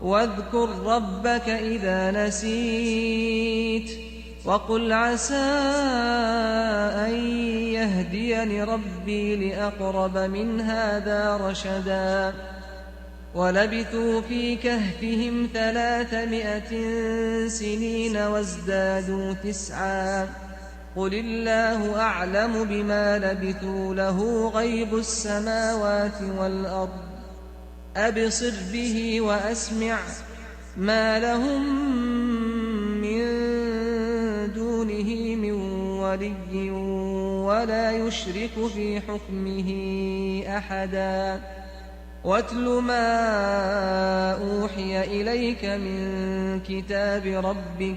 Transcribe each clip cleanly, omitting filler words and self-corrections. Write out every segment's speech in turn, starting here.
واذكر ربك إذا نسيت وقل عسى أن يهديني ربي لأقرب من هذا رشدا ولبثوا في كهفهم 300 سنين وازدادوا 9 قل الله أعلم بما لبثوا له غيب السماوات والأرض أبصر به وأسمع ما لهم من دونه من ولي ولا يشرك في حكمه أحدا واتل ما أوحي إليك من كتاب ربك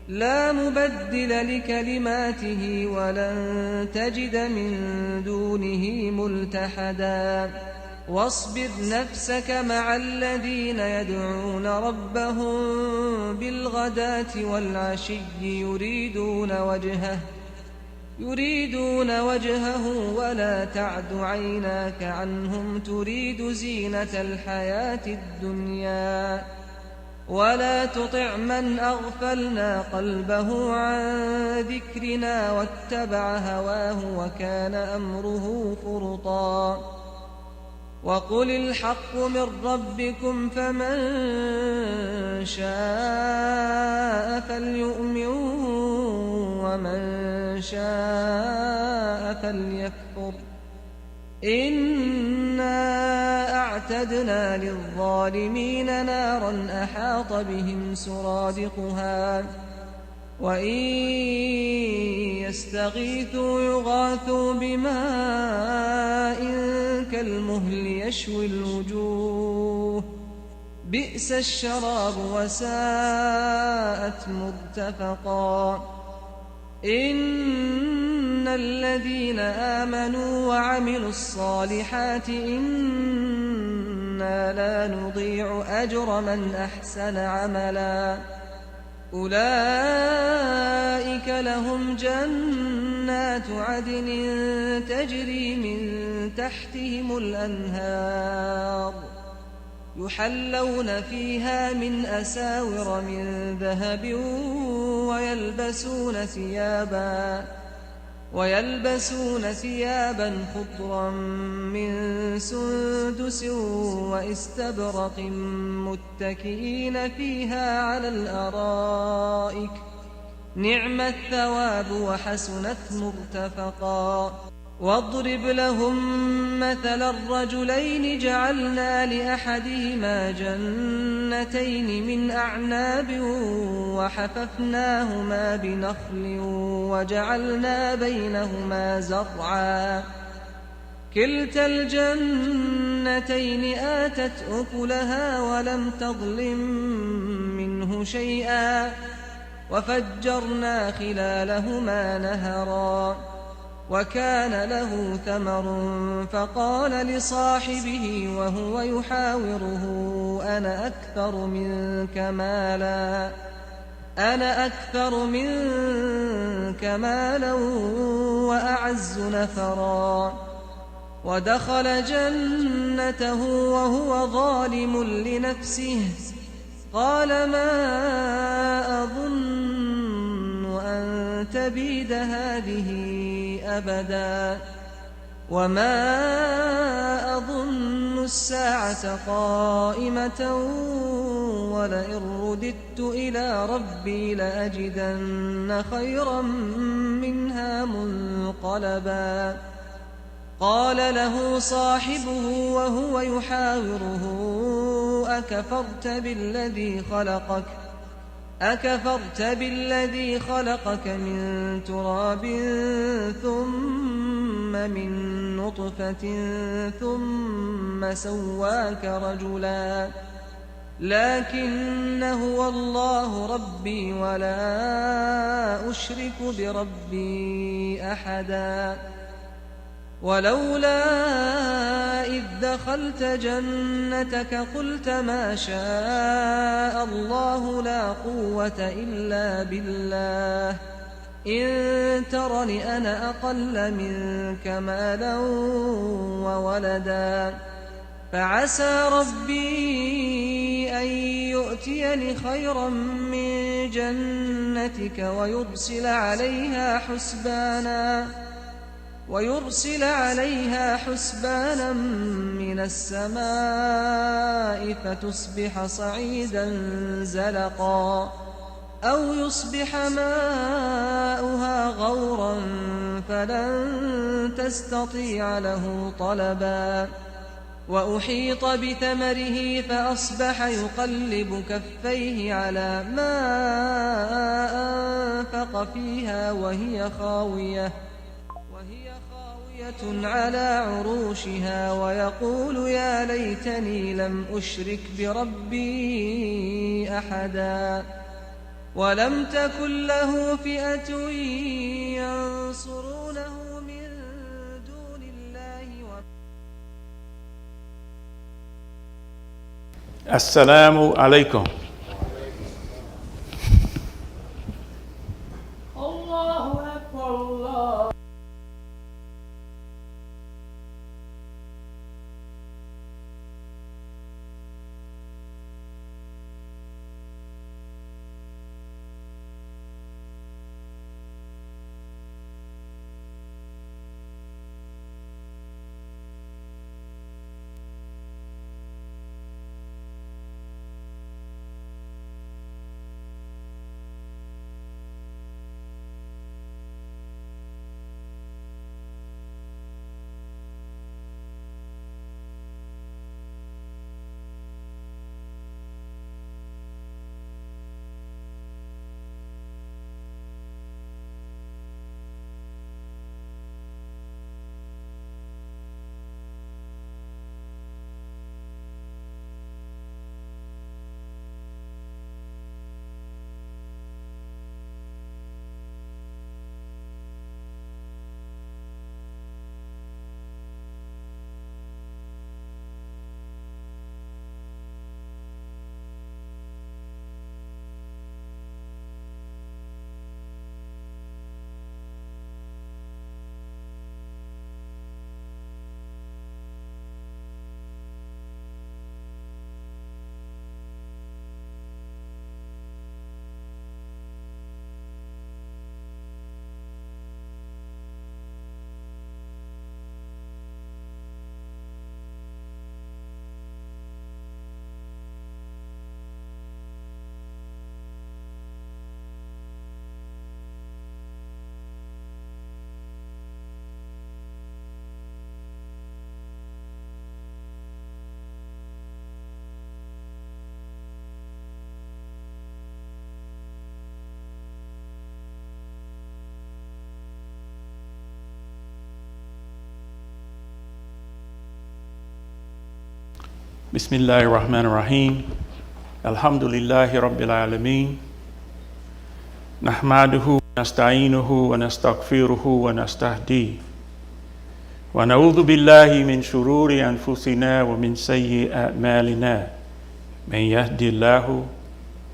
لا مبدل لكلماته ولن تجد من دونه ملتحدا واصبر نفسك مع الذين يدعون ربهم بالغداة والعشي يريدون وجهه ولا تعد عيناك عنهم تريد زينة الحياة الدنيا ولا تطع من أغفلنا قلبه عن ذكرنا واتبع هواه وكان أمره فرطا وقل الحق من ربكم فمن شاء فليؤمن ومن شاء فليكفر إنا أعتدنا للظالمين نارا أحاط بهم سرادقها وإن يستغيثوا يغاثوا بماء كالمهل يشوي الوجوه بئس الشراب وساءت مرتفقا إن الذين آمنوا وعملوا الصالحات إنا لا نضيع أجر من أحسن عملا أولئك لهم جنات عدن تجري من تحتهم الأنهار يحلون فيها من أساور من ذهب ويلبسون ثيابا خضرا من سندس واستبرق متكئين فيها على الأرائك نعم الثواب وحسنت مرتفقا واضرب لهم مثل الرجلين جعلنا لأحدهما جنتين من أعناب وحففناهما بنخل وجعلنا بينهما زرعا كلتا الجنتين آتت أكلها ولم تظلم منه شيئا وفجرنا خلالهما نهرا وكان له ثمر فقال لصاحبه وهو يحاوره أنا أكثر منك مالا وأعز نفرا ودخل جنته وهو ظالم لنفسه قال ما أظن أن تبيد هذه أبدا وما أظن الساعة قائمة ولئن رددت إلى ربي لأجدن خيرا منها منقلبا قال له صاحبه وهو يحاوره أكفرت بالذي خلقك من تراب ثم من نطفة ثم سواك رجلا لكن هو الله ربي ولا أشرك بربي أحدا ولولا إذ دخلت جنتك قلت ما شاء الله لا قوة إلا بالله إن ترني أنا أقل منك مالا وولدا فعسى ربي أن يؤتيني خيرا من جنتك ويرسل عليها حسبانا من السماء فتصبح صعيدا زلقا أو يصبح ماؤها غورا فلن تستطيع له طلبا وأحيط بثمره فأصبح يقلب كفيه على ما أنفق فيها وهي خاوية على عروشها ويقول يا ليتني لم أشرك بربي أحدا ولم تكن له فئة ينصرونه من دون الله السلام عليكم. الله أكبر الله. بسم الله الرحمن الرحيم. الحمد لله رب العالمين. نحمده ونستعينه ونستغفره ونستهديه ونعوذ بالله من شرور أنفسنا ومن سيئات أعمالنا. من يهدي الله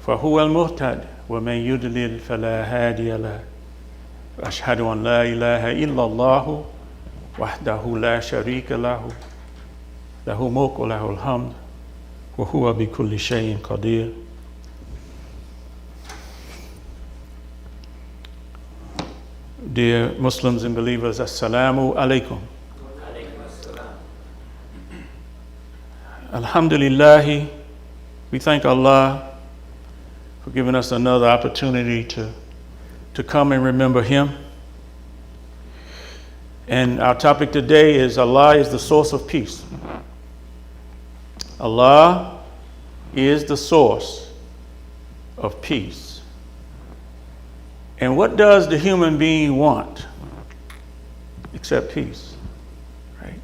فهو المهتد ومن يضلل فلا هادي له. أشهد أن لا إله إلا الله وحده لا شريك له له الملك وله الحمد وهو بكل شيء قدير. Dear Muslims and believers, Assalamu alaikum. Alhamdulillah, we thank Allah for giving us another opportunity to come and remember Him. And our topic today is Allah is the source of peace. Allah is the source of peace. And what does the human being want except peace? Right?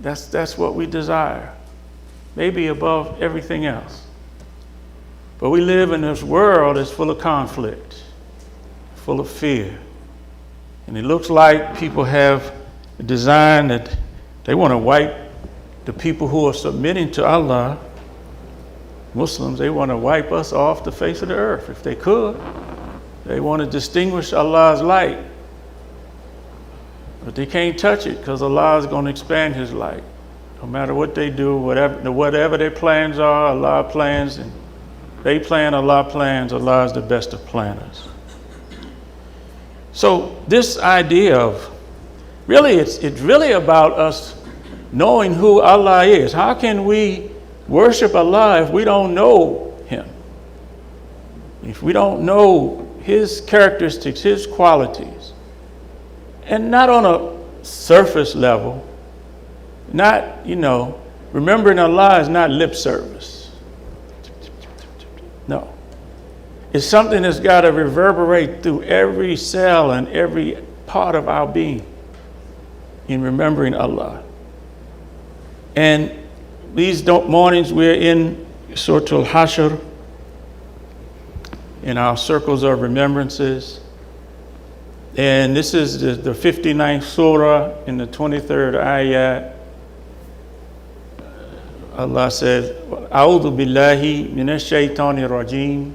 That's what we desire, maybe above everything else. But we live in this world that's full of conflict, full of fear. And it looks like people have a design that they want to wipe the people who are submitting to Allah. Muslims, they want to wipe us off the face of the earth if they could. They want to distinguish Allah's light. But they can't touch it because Allah is going to expand His light. No matter what they do, whatever their plans are, Allah plans, and They plan, Allah plans. Allah is the best of planners. So this idea of, really, it's really about us knowing who Allah is. How can we worship Allah if we don't know Him? If we don't know His characteristics, His qualities, and not on a surface level, not, remembering Allah is not lip service. No. It's something that's got to reverberate through every cell and every part of our being in remembering Allah. And these mornings we're in Surah Al-Hashr, in our circles of remembrances. And this is the 59th surah in the 23rd ayat. Allah says, A'udhu billahi minash shaitanir rajim.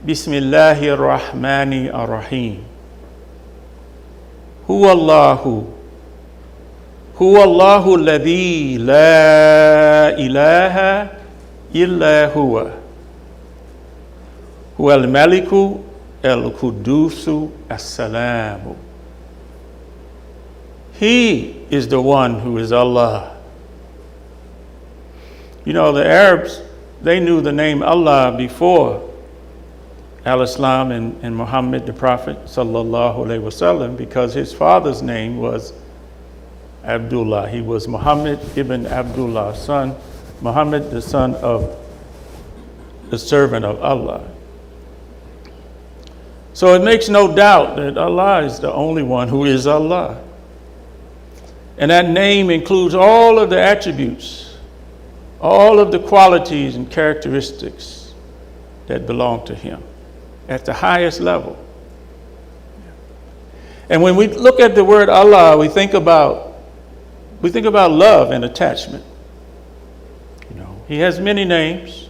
Bismillahir rahmanir rahim. Huwa Allahu alladhi la ilaha illa huwa. Huwa al-maliku al-qudusu as-salamu. He is the one who is Allah. The Arabs, they knew the name Allah before Al-Islam and Muhammad, the Prophet, sallallahu alaihi wasallam, because his father's name was Abdullah. He was Muhammad ibn Abdullah, Muhammad, the son of the servant of Allah. So it makes no doubt that Allah is the only one who is Allah. And that name includes all of the attributes, all of the qualities and characteristics that belong to Him at the highest level. And when we look at the word Allah, we think about love and attachment. He has many names.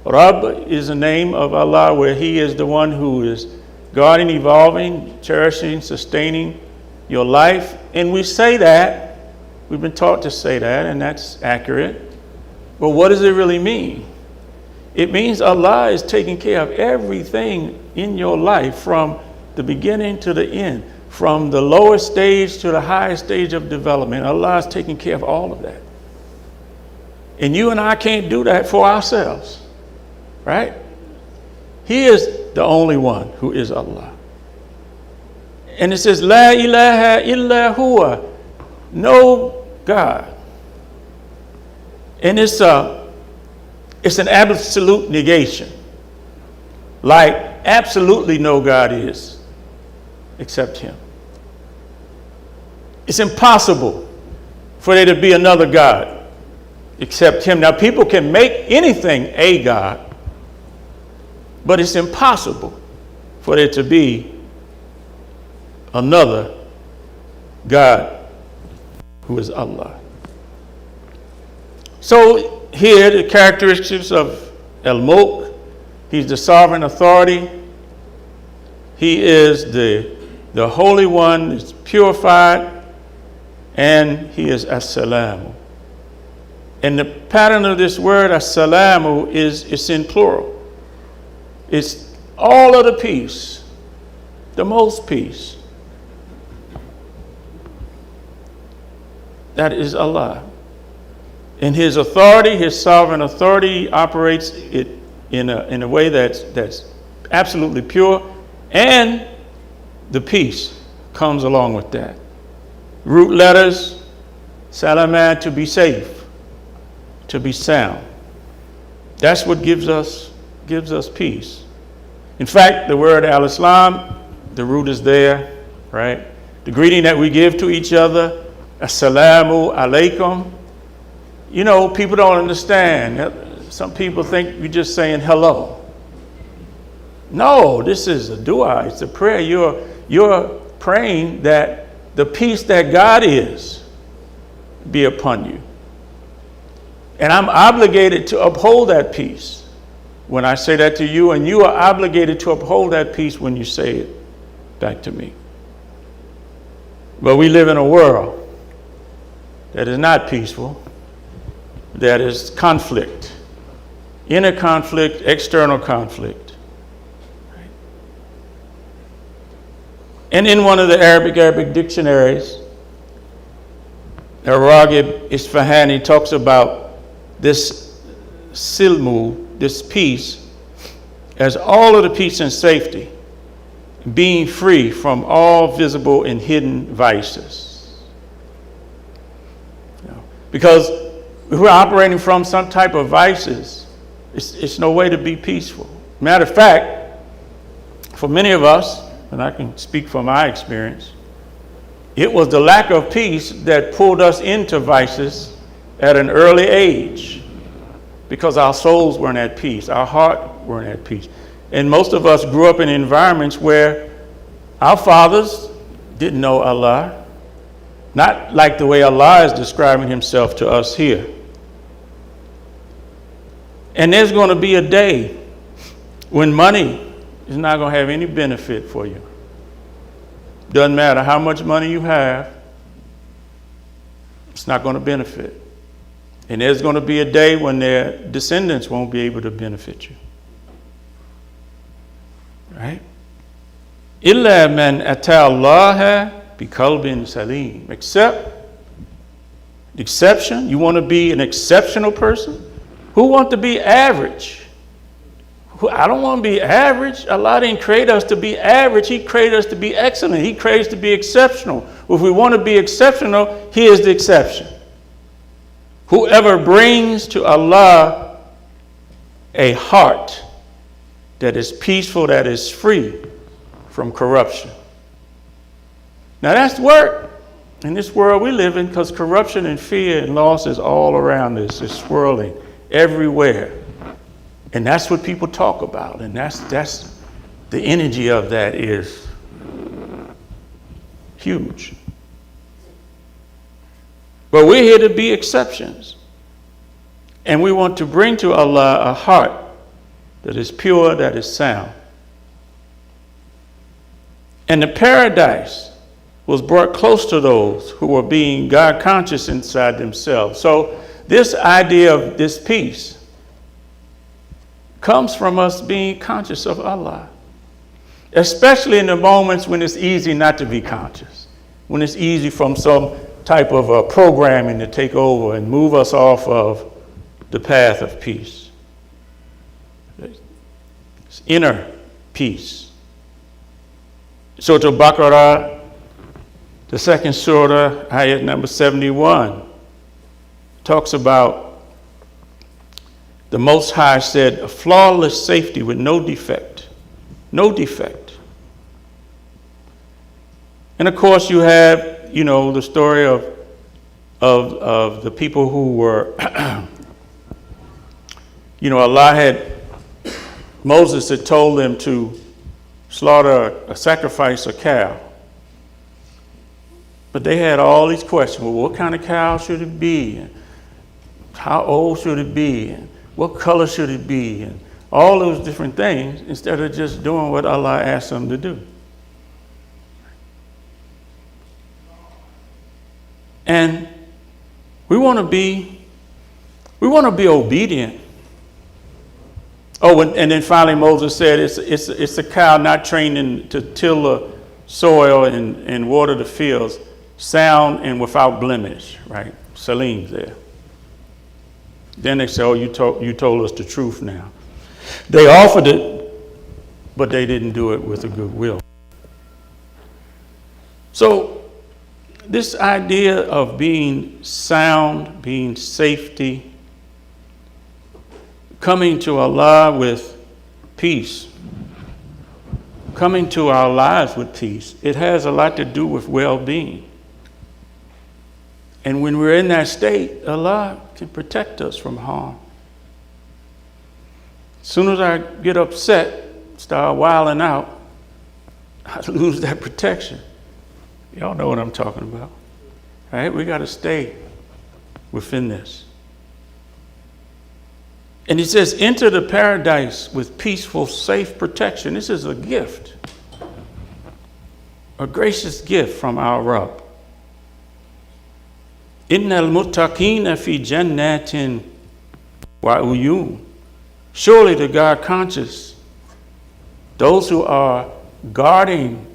Rabb is a name of Allah where He is the one who is guarding, evolving, cherishing, sustaining your life. And we say that, we've been taught to say that, and that's accurate. But what does it really mean? It means Allah is taking care of everything in your life from the beginning to the end, from the lowest stage to the highest stage of development. Allah is taking care of all of that. And you and I can't do that for ourselves, right? He is the only one who is Allah. And it says, La ilaha illa huwa, no God. And it's an absolute negation. Like absolutely no God is except Him. It's impossible for there to be another God except Him. Now people can make anything a God, but it's impossible for there to be another God who is Allah. So here the characteristics of Al-Mulk, He's the sovereign authority. He is the Holy One, is purified, and He is As-Salamu. And the pattern of this word As-Salamu it's in plural. It's all of the peace, the most peace. That is Allah. In His authority, His sovereign authority, operates it in a way that's absolutely pure, and the peace comes along with that. Root letters, salamat, to be safe, to be sound. That's what gives us peace. In fact, the word al-Islam, the root is there, right? The greeting that we give to each other, assalamu alaikum. People don't understand. Some people think you're just saying hello. No, this is a dua. It's a prayer. You're praying that the peace that God is be upon you. And I'm obligated to uphold that peace when I say that to you, and you are obligated to uphold that peace when you say it back to me. But we live in a world that is not peaceful, that is conflict inner conflict, external conflict. And in one of the Arabic dictionaries, Ragib Isfahani talks about this silmu, this peace, as all of the peace and safety, being free from all visible and hidden vices. Because if we're operating from some type of vices, it's no way to be peaceful. Matter of fact, for many of us, and I can speak from my experience, it was the lack of peace that pulled us into vices at an early age, because our souls weren't at peace, our heart weren't at peace. And most of us grew up in environments where our fathers didn't know Allah, not like the way Allah is describing himself to us here. And there's going to be a day when money is not going to have any benefit for you. Doesn't matter how much money you have, it's not going to benefit. And there's going to be a day when their descendants won't be able to benefit you. Right? Illa man atallaha biqalbin salim. Exception. You want to be an exceptional person? Who want to be average? I don't want to be average. Allah didn't create us to be average. He created us to be excellent. He created us to be exceptional. If we want to be exceptional, He is the exception. Whoever brings to Allah a heart that is peaceful, that is free from corruption. Now that's work in this world we live in, because corruption and fear and loss is all around us. It's swirling everywhere. And that's what people talk about. And that's the energy of that is huge. But we're here to be exceptions. And we want to bring to Allah a heart that is pure, that is sound. And the paradise was brought close to those who were being God conscious inside themselves. So this idea of this peace comes from us being conscious of Allah, especially in the moments when it's easy not to be conscious, when it's easy from some type of programming to take over and move us off of the path of peace. It's inner peace. Surah Al-Baqarah, the second surah, ayat number 71, talks about the Most High said, a flawless safety with no defect. No defect. And of course you have, the story of the people who were, Moses had told them to slaughter, sacrifice a cow. But they had all these questions. Well, what kind of cow should it be? And how old should it be? And what color should it be? And all those different things, instead of just doing what Allah asked them to do. And we want to be obedient. Oh, and then finally Moses said it's a cow not trained to till the soil and water the fields, sound and without blemish, right? Salim's there. Then they say, oh, you told us the truth now. They offered it, but they didn't do it with a good will. So this idea of being sound, being safety, coming to Allah with peace, coming to our lives with peace, it has a lot to do with well-being. And when we're in that state, Allah can protect us from harm. As soon as I get upset, start wilding out, I lose that protection. Y'all know what I'm talking about. All right? We got to stay within this. And he says, enter the paradise with peaceful, safe protection. This is a gift, a gracious gift from our Rabb. Innal muttaqina fi jannatin wa uyun. Surely the God conscious, those who are guarding,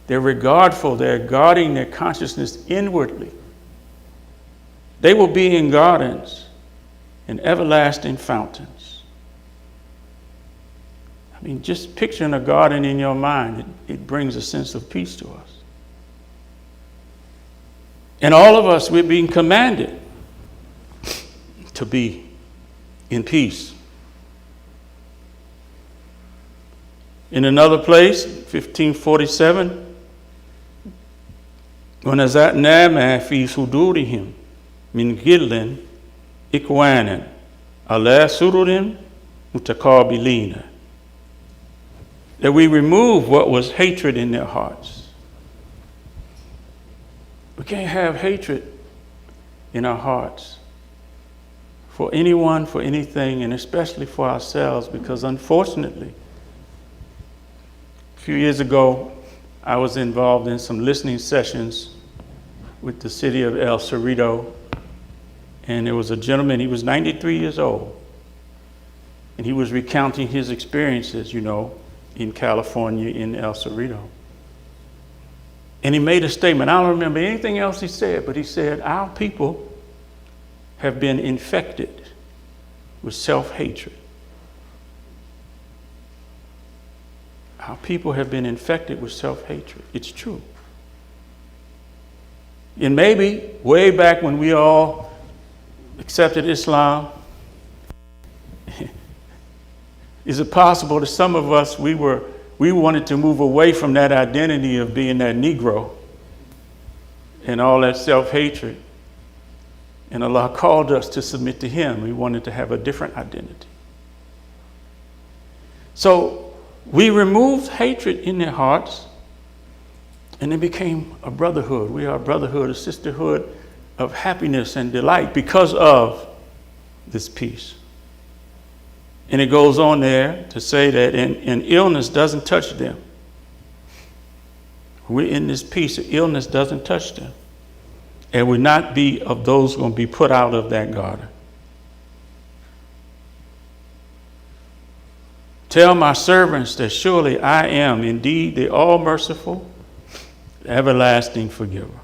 they're regardful, they're guarding their consciousness inwardly. They will be in gardens and everlasting fountains. I mean, just picturing a garden in your mind, it brings a sense of peace to us. And all of us, we're being commanded to be in peace. In another place, 1547, وَنَزَعْنَا مَا فِي صُدُورِهِمْ مِنْ غِلٍّ إِخْوَانًا عَلَى سُرُرٍ مُتَقَابِلِينَ. That we remove what was hatred in their hearts. We can't have hatred in our hearts for anyone, for anything, and especially for ourselves, because unfortunately, a few years ago, I was involved in some listening sessions with the city of El Cerrito, and there was a gentleman, he was 93 years old, and he was recounting his experiences, in California, in El Cerrito. And he made a statement. I don't remember anything else he said, but he said, our people have been infected with self-hatred. Our people have been infected with self-hatred. It's true. And maybe way back when we all accepted Islam, is it possible that some of us, we wanted to move away from that identity of being that Negro and all that self-hatred. And Allah called us to submit to Him. We wanted to have a different identity. So we removed hatred in their hearts, and it became a brotherhood. We are a brotherhood, a sisterhood of happiness and delight because of this peace. And it goes on there to say that an illness doesn't touch them. We're in this peace, illness doesn't touch them. And will not be of those going to be put out of that garden. Tell my servants that surely I am indeed the all-merciful, everlasting forgiver.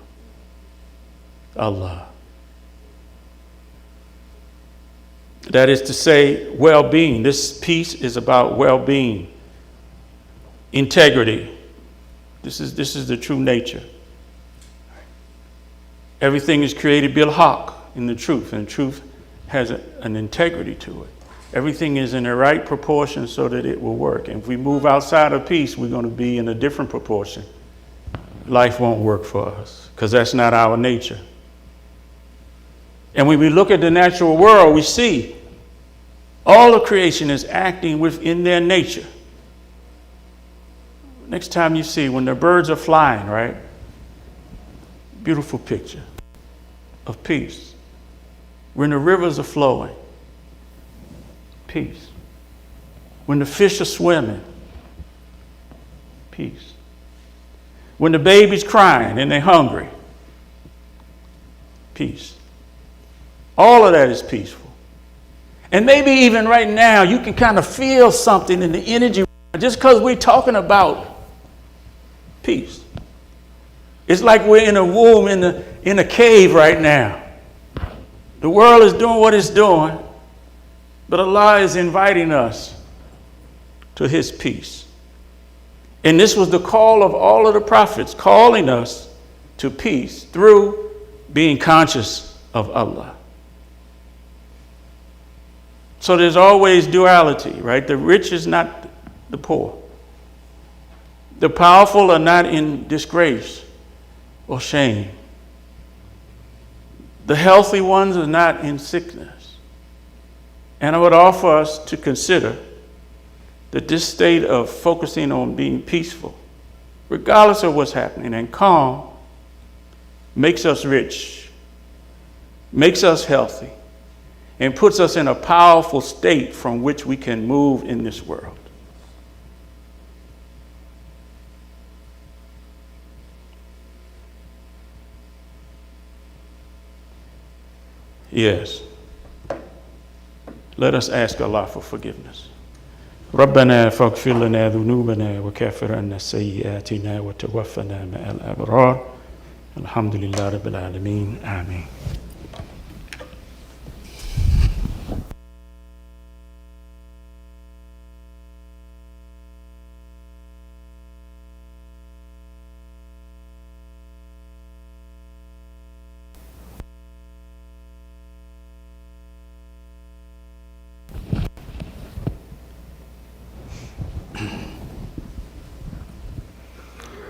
Allah. That is to say, well-being. This peace is about well-being, integrity. This is the true nature. Everything is created bil haq, in the truth, and the truth has an integrity to it. Everything is in the right proportion so that it will work. And if we move outside of peace, we're going to be in a different proportion. Life won't work for us because that's not our nature. And when we look at the natural world, we see all of creation is acting within their nature. Next time you see when the birds are flying, right? Beautiful picture of peace. When the rivers are flowing, peace. When the fish are swimming, peace. When the baby's crying and they're hungry, peace. All of that is peaceful. And maybe even right now, you can kind of feel something in the energy just because we're talking about peace. It's like we're in a womb in a cave right now. The world is doing what it's doing, but Allah is inviting us to His peace. And this was the call of all of the prophets, calling us to peace through being conscious of Allah. So there's always duality, right? The rich is not the poor. The powerful are not in disgrace or shame. The healthy ones are not in sickness. And I would offer us to consider that this state of focusing on being peaceful, regardless of what's happening, and calm, makes us rich, makes us healthy, and puts us in a powerful state from which we can move in this world. Yes. Let us ask Allah for forgiveness. ربنا فاغفر لنا ذنوبنا وكفر عنا سيئاتنا وتوفنا مع الأبرار الحمد لله رب العالمين آمين.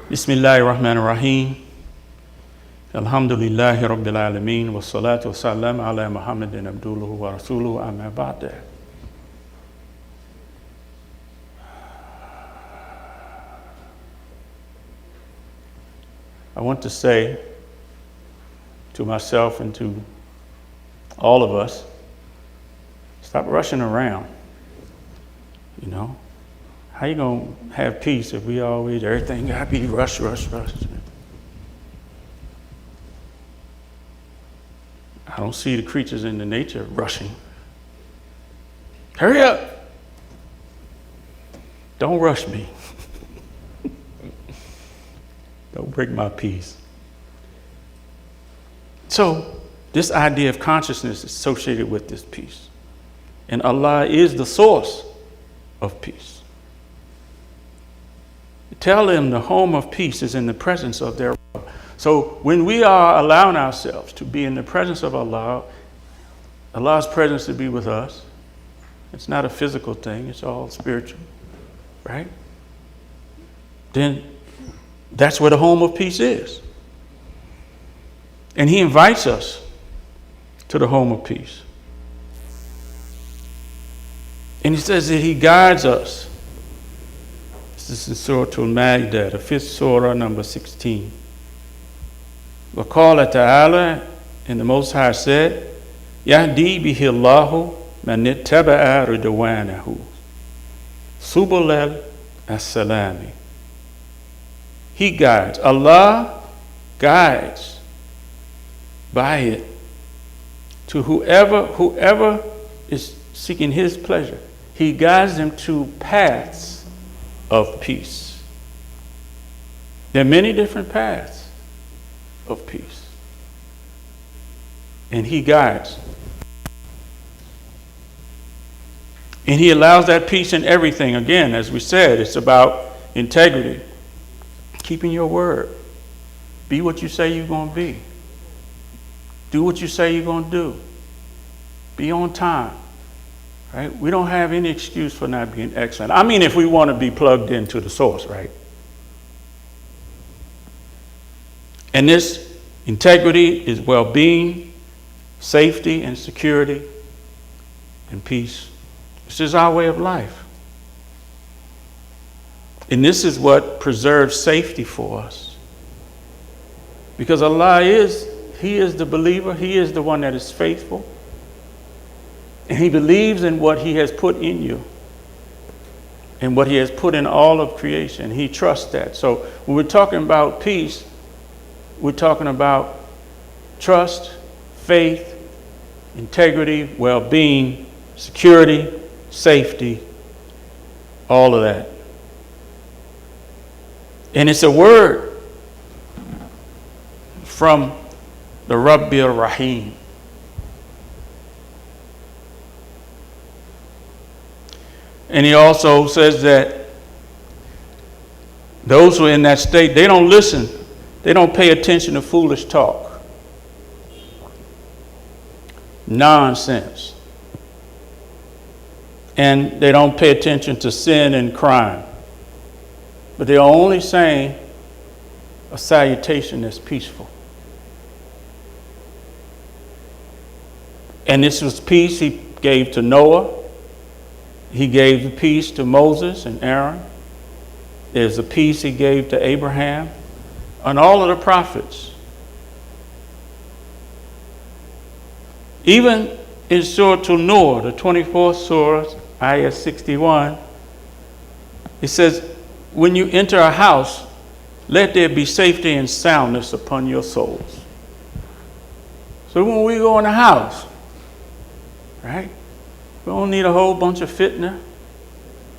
Bismillahir Rahmanir Rahim. Alhamdulillahi Rabbil Alameen. Wa salatu wa salam ala Muhammadin Abdulluhu wa Rasuluhu amma ba'da. I want to say to myself and to all of us, stop rushing around, you know. How you gonna have peace if we always, everything gotta be rush, rush, rush? I don't see the creatures in the nature rushing. Hurry up! Don't rush me. Don't break my peace. So, this idea of consciousness is associated with this peace. And Allah is the source of peace. Tell them the home of peace is in the presence of their Rabb. So when we are allowing ourselves to be in the presence of Allah, Allah's presence to be with us, it's not a physical thing, it's all spiritual, right? Then that's where the home of peace is. And He invites us to the home of peace. And He says that He guides us. This is Surah Al-Ma'idah, the 5th Surah, number 16. وَقَالَ تَعَالَى, and the Most High said, يَهْدِي بِهِ اللَّهُ مَنِ اتَّبَعَ رِضْوَانَهُ سُبُلَ السَّلَامِ. He guides. Allah guides by it to whoever is seeking His pleasure. He guides them to paths of peace. There are many different paths of peace. And He guides. And He allows that peace in everything. Again, as we said, it's about integrity. Keeping your word. Be what you say you're going to be. Do what you say you're going to do. Be on time. Right? We don't have any excuse for not being excellent. I mean, if we want to be plugged into the source, right? And this integrity is well-being, safety, and security, and peace. This is our way of life. And this is what preserves safety for us. Because Allah He is the believer. He is the one that is faithful. And He believes in what He has put in you and what He has put in all of creation. He trusts that. So when we're talking about peace, we're talking about trust, faith, integrity, well-being, security, safety, all of that. And it's a word from the Rabbil Rahim. And He also says that those who are in that state, they don't listen. They don't pay attention to foolish talk. Nonsense. And they don't pay attention to sin and crime. But they are only saying a salutation that's peaceful. And this was peace He gave to Noah. He gave the peace to Moses and Aaron. There's a peace He gave to Abraham and all of the prophets. Even in Surah An-Nur, the 24th Surah, Ayah 61, it says, when you enter a house, let there be safety and soundness upon your souls. So when we go in a house, right, We don't need a whole bunch of fitna,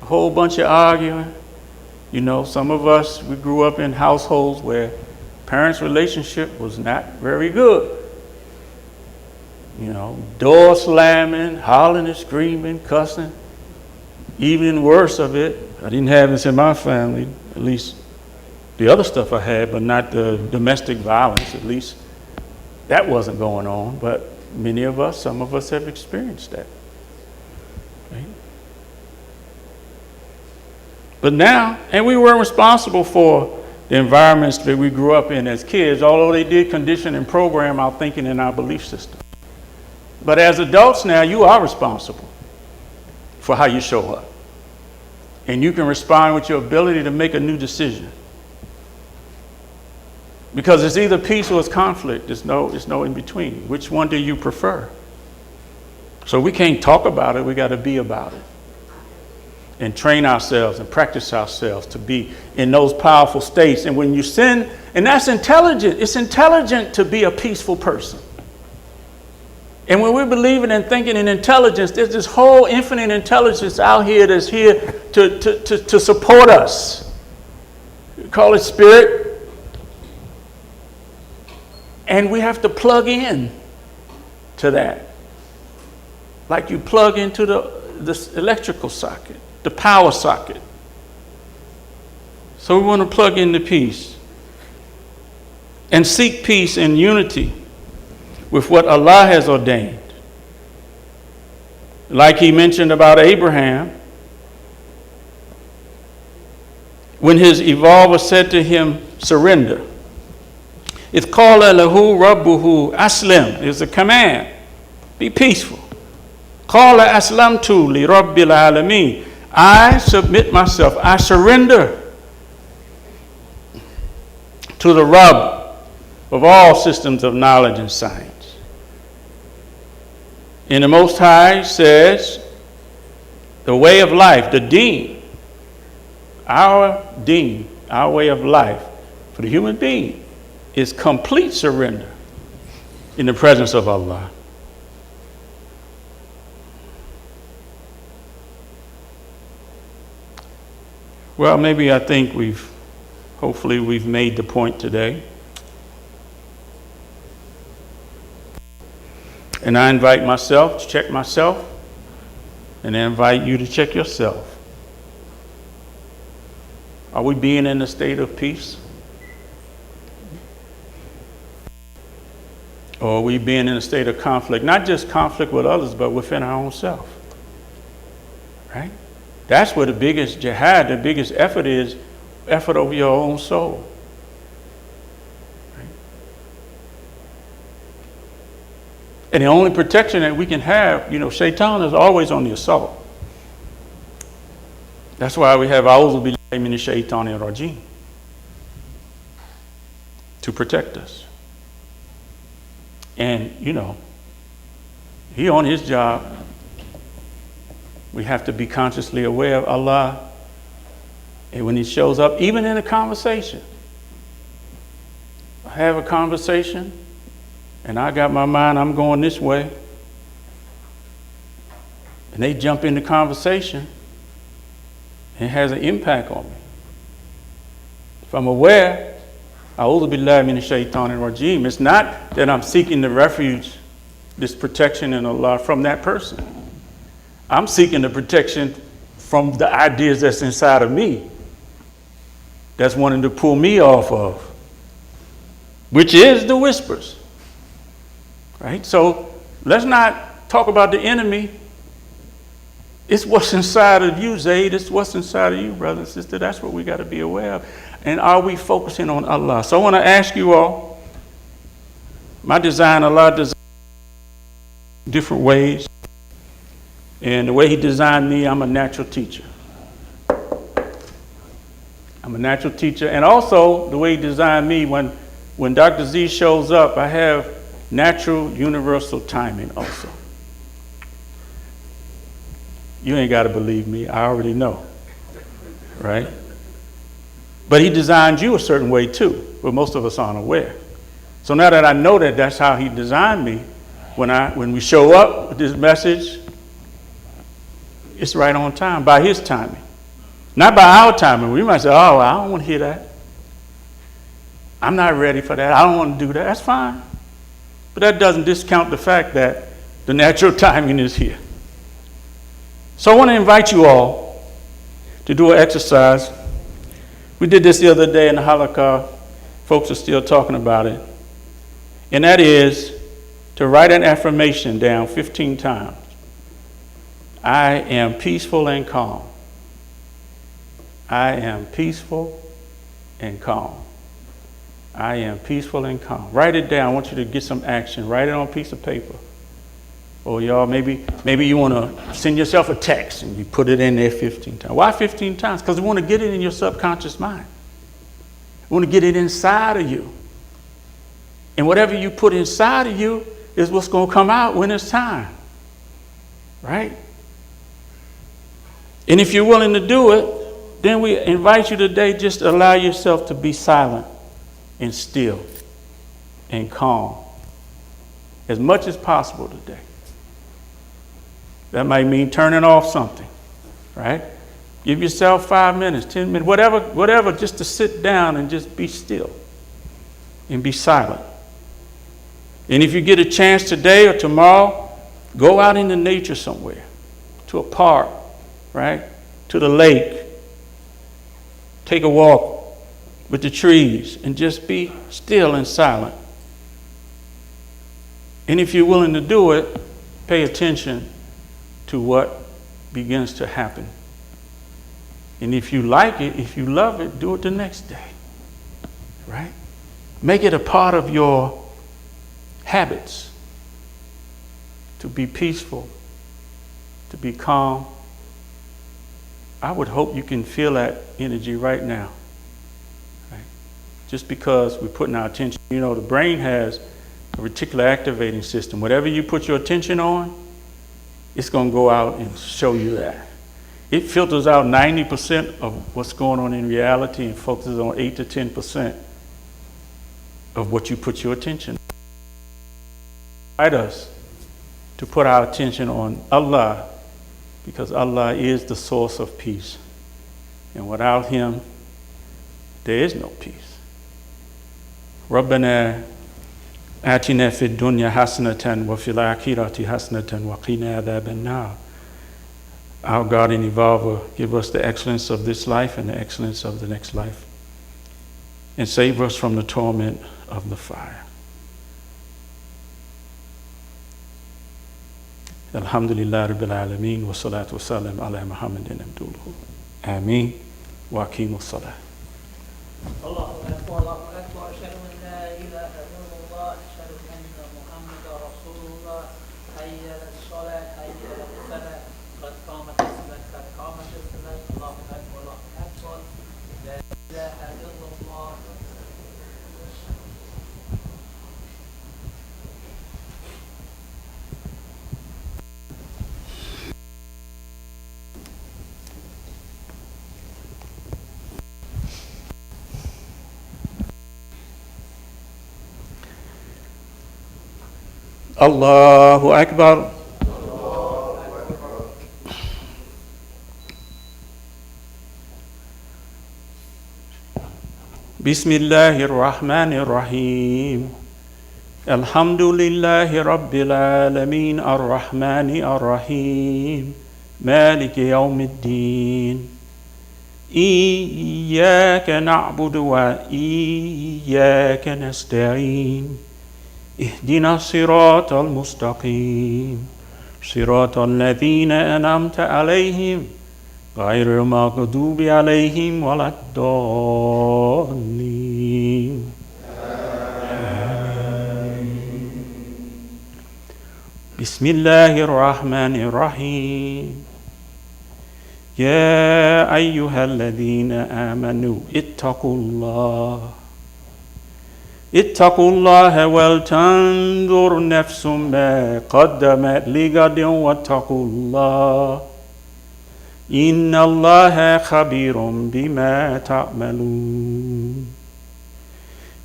a whole bunch of arguing. You know, some of us, we grew up in households where parents' relationship was not very good. You know, door slamming, hollering and screaming, cussing. Even worse of it, I didn't have this in my family, at least the other stuff I had, but not the domestic violence, at least that wasn't going on. But many of us, some of us have experienced that. Right? But now, and we weren't responsible for the environments that we grew up in as kids, although they did condition and program our thinking and our belief system. But as adults now, you are responsible for how you show up. And you can respond with your ability to make a new decision. Because it's either peace or it's conflict. There's no in between. Which one do you prefer? So we can't talk about it, we got to be about it. And train ourselves and practice ourselves to be in those powerful states. And when you sin, and that's intelligent, it's intelligent to be a peaceful person. And when we're believing and thinking in intelligence, there's this whole infinite intelligence out here that's here to support us. We call it spirit. And we have to plug in to that. Like you plug into the electrical socket, the power socket. So we want to plug into peace. And seek peace and unity with what Allah has ordained. Like he mentioned about Abraham, when his evolver said to him, surrender. It's called lahu rabbuhu aslim. It's a command. Be peaceful. Qala aslamtu li rabbil alameen. I submit myself. I surrender to the Rabb of all systems of knowledge and science. And the Most High says, the way of life, the deen, our way of life for the human being is complete surrender in the presence of Allah. Well, maybe I think hopefully we've made the point today. And I invite myself to check myself, and I invite you to check yourself. Are we being in a state of peace? Or are we being in a state of conflict? Not just conflict with others, but within our own self. Right? That's where the biggest jihad, the biggest effort is, effort over your own soul. Right? And the only protection that we can have, Shaitan is always on the assault. That's why we have A'udhu billahi minash shaitanir rajim, to protect us. And, he on his job. We have to be consciously aware of Allah. And when he shows up, even in a conversation, I have a conversation, and I got my mind, I'm going this way. And they jump in the conversation, and it has an impact on me. If I'm aware, A'udhu billahi minash shaitanir rajim, it's not that I'm seeking the refuge, this protection in Allah from that person. I'm seeking the protection from the ideas that's inside of me, that's wanting to pull me off of, which is the whispers. Right? So let's not talk about the enemy. It's what's inside of you, Zayd. It's what's inside of you, brother and sister. That's what we got to be aware of. And are we focusing on Allah? So I want to ask you all, Allah designed different ways. And the way he designed me, I'm a natural teacher. I'm a natural teacher. And also, the way he designed me, when Dr. Z shows up, I have natural universal timing also. You ain't got to believe me. I already know. Right? But he designed you a certain way too, but most of us aren't aware. So now that I know that that's how he designed me, when we show up with this message, it's right on time by his timing. Not by our timing. We might say, oh, I don't want to hear that. I'm not ready for that. I don't want to do that. That's fine. But that doesn't discount the fact that the natural timing is here. So I want to invite you all to do an exercise. We did this the other day in the halaqah. Folks are still talking about it. And that is to write an affirmation down 15 times. I am peaceful and calm. I am peaceful and calm. I am peaceful and calm. Write it down. I want you to get some action. Write it on a piece of paper. Or y'all, maybe you want to send yourself a text and you put it in there 15 times. Why 15 times? Because you want to get it in your subconscious mind. You want to get it inside of you. And whatever you put inside of you is what's going to come out when it's time. Right? And if you're willing to do it, then we invite you today just to allow yourself to be silent and still and calm as much as possible today. That might mean turning off something, right? Give yourself 5 minutes, 10 minutes, whatever, just to sit down and just be still and be silent. And if you get a chance today or tomorrow, go out into nature somewhere, to a park, right? To the lake. Take a walk with the trees and just be still and silent. And if you're willing to do it, pay attention to what begins to happen. And if you like it, if you love it, do it the next day. Right? Make it a part of your habits to be peaceful, to be calm. I would hope you can feel that energy right now. Right? Just because we're putting our attention, the brain has a reticular activating system. Whatever you put your attention on, it's going to go out and show you that. It filters out 90% of what's going on in reality and focuses on 8 to 10% of what you put your attention on. Invite us to put our attention on Allah, because Allah is the source of peace. And without Him, there is no peace. رَبَّنَا آتِنَا فِي الدُّنْيَا حَسَنَةً وَفِي الْآخِرَةِ حَسَنَةً وَقِنَا عَذَابَ النَّارِ. Our God and Evolver, give us the excellence of this life and the excellence of the next life. And save us from the torment of the fire. Alhamdulillah Rabbil Alameen wa salatu wa salam ala Muhammadin Abdulhu. Ameen wa aqimu salah. Allahu Akbar, Allahu Akbar, ashhadu an la ilaha illallah, ashhadu anna Muhammadan Rasulullah, hayya ala-s-salat, hayya ala-al-falah, qad qamat as-salat, qad qamat as-salat, Allahu Akbar, Allahu Akbar, la ilaha illallah. Allahu Akbar. Bismillahir Rahmanir Rahim. Alhamdulillahi Rabbil Alameen Ar-Rahmani Ar-Rahim Maliki Yawmiddin. Iyyaka na'budu wa iyyaka nasta'in. اهدنا الصراط المستقيم صراط الذين أنعمت عليهم غير المغضوب عليهم ولا الضالين. بسم الله الرحمن الرحيم. يا أيها الذين آمنوا اتقوا الله ولتنظر نفس ما قدمت لغد واتقوا الله إن الله خبير بما تعملون.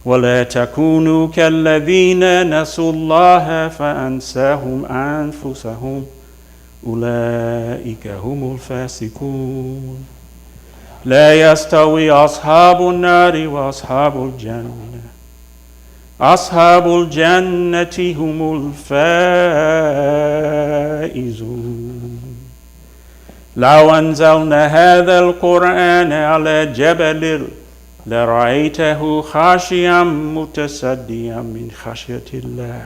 ولا تكونوا كالذين نسوا الله فأنساهم أنفسهم أولئك هم الفاسقون لا يستوي أصحاب النار وأصحاب الجنة أصحاب الجنة هم الفائزون لو أنزلنا هذا القرآن على جبل لرأيته خاشعا متصدعا من خشية الله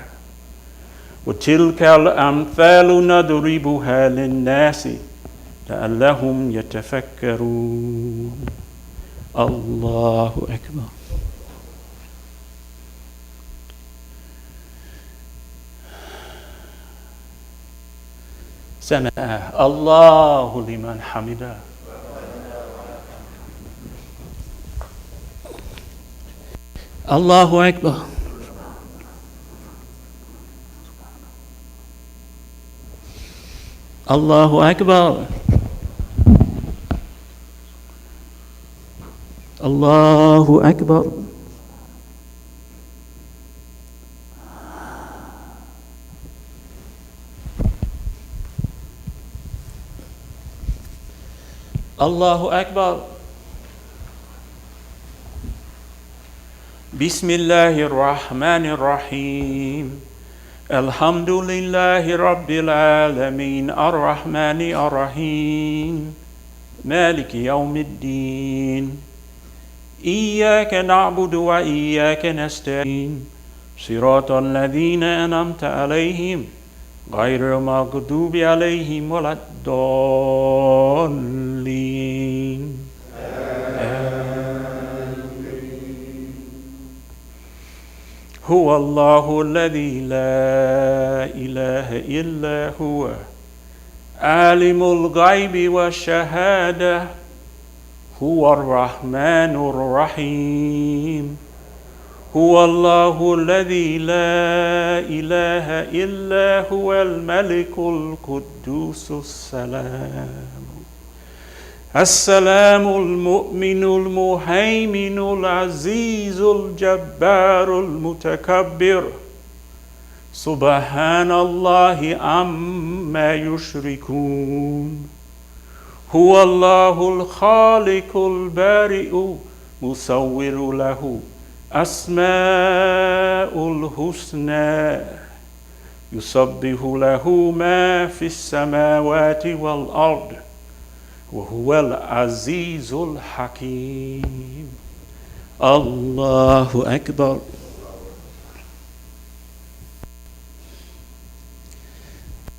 وتلك الأمثال نضربها للناس لعلهم يتفكرون الله أكبر سمع الله لمن حمده الله أكبر الله أكبر الله أكبر الله أكبر بسم الله الرحمن الرحيم الحمد لله رب العالمين الرحمن الرحيم مالك يوم الدين إياك نعبد وإياك نستعين صراط الذين أنعمت عليهم غير المغضوب عليهم ولا الضالين هو الله الذي لا إله إلا هو عالم الغيب والشهادة هو الرحمن الرحيم هو الله الذي لا إله إلا هو الملك القدوس السلام المؤمن المهيمن العزيز الجبار المتكبر سبحان الله عما يشركون هو الله الخالق البارئ مصور له أسماء الحسنى يسبح له ما في السماوات والأرض وهو العزيز الحكيم الله أكبر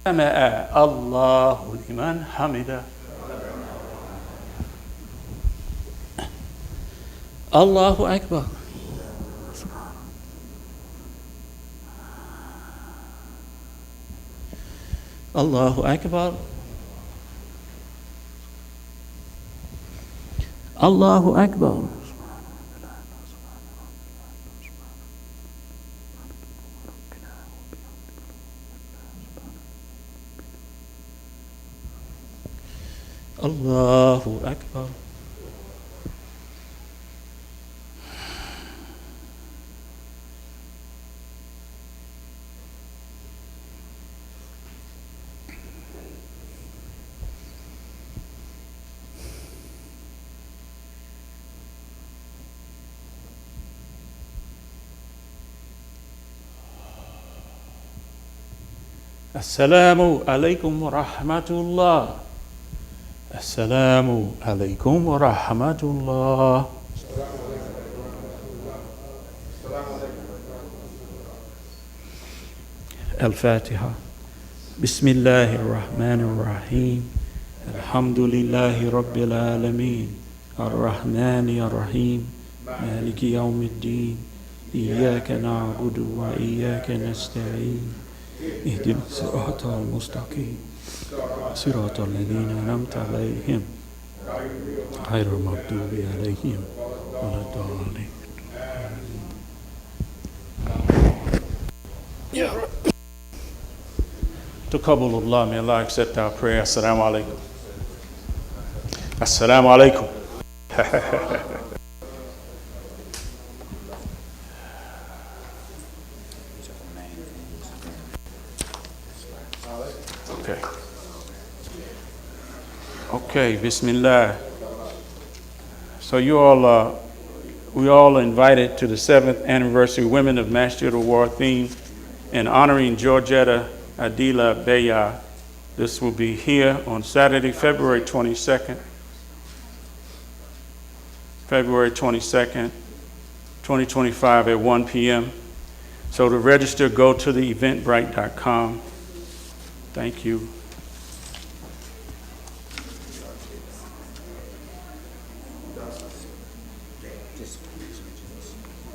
سمع الله لمن حمده الله أكبر الله أكبر الله أكبر الله أكبر السلام عليكم ورحمة الله السلام عليكم ورحمة الله الفاتحة بسم الله الرحمن الرحيم الحمد لله رب العالمين الرحمن الرحيم مالك يوم الدين إياك نعبد وإياك نستعين اهدنا الصراط المستقيم صراط الذين أنعمت عليهم غير المغضوب عليهم ولا الضالين Taqabbalullah, may Allah accept our prayer. Assalamu alaikum. Assalamu alaikum. Okay. Okay, Bismillah. So we all invited to the 7th anniversary Women of Masjidul Waritheen and honoring Georgetta Adila Beya. This will be here on Saturday, February 22nd. February 22nd, 2025 at 1 p.m. So to register, go to the eventbrite.com. Thank you.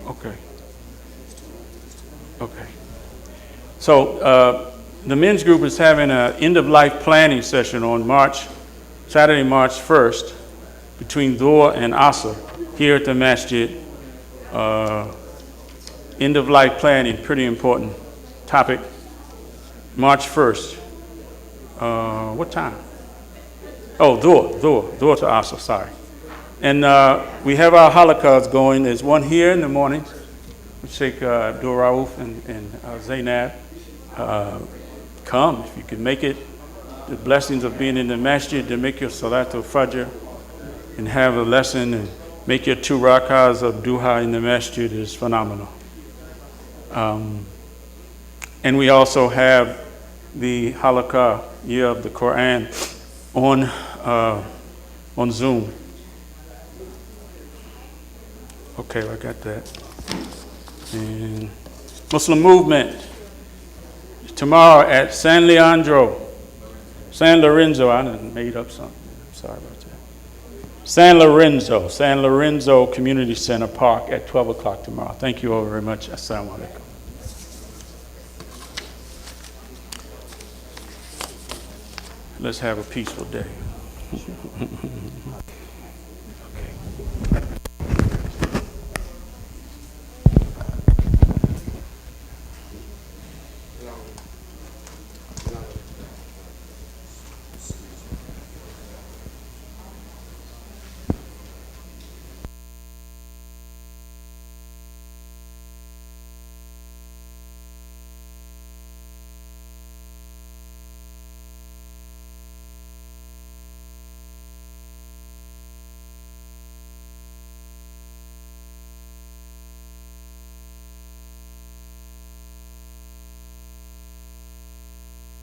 Okay. Okay. So the men's group is having an end-of-life planning session on Saturday, March 1st, between Dhuhr and Asr, here at the Masjid. End-of-life planning, pretty important topic. March 1st. What time? Oh, Dhuhr to Asr, sorry. And we have our halakas going. There's one here in the morning with Sheikh Abdul Rauf and Zaynab. Come if you can make it. The blessings of being in the masjid to make your salatul fajr and have a lesson and make your 2 rakahs of duha in the masjid is phenomenal. And we also have the halakah, year of the Quran, on Zoom. Okay, I got that. And Muslim Movement, tomorrow at San Lorenzo, I done made up something. I'm sorry about that. San Lorenzo Community Center Park at 12 o'clock tomorrow. Thank you all very much. Assalamu alaikum. Let's have a peaceful day.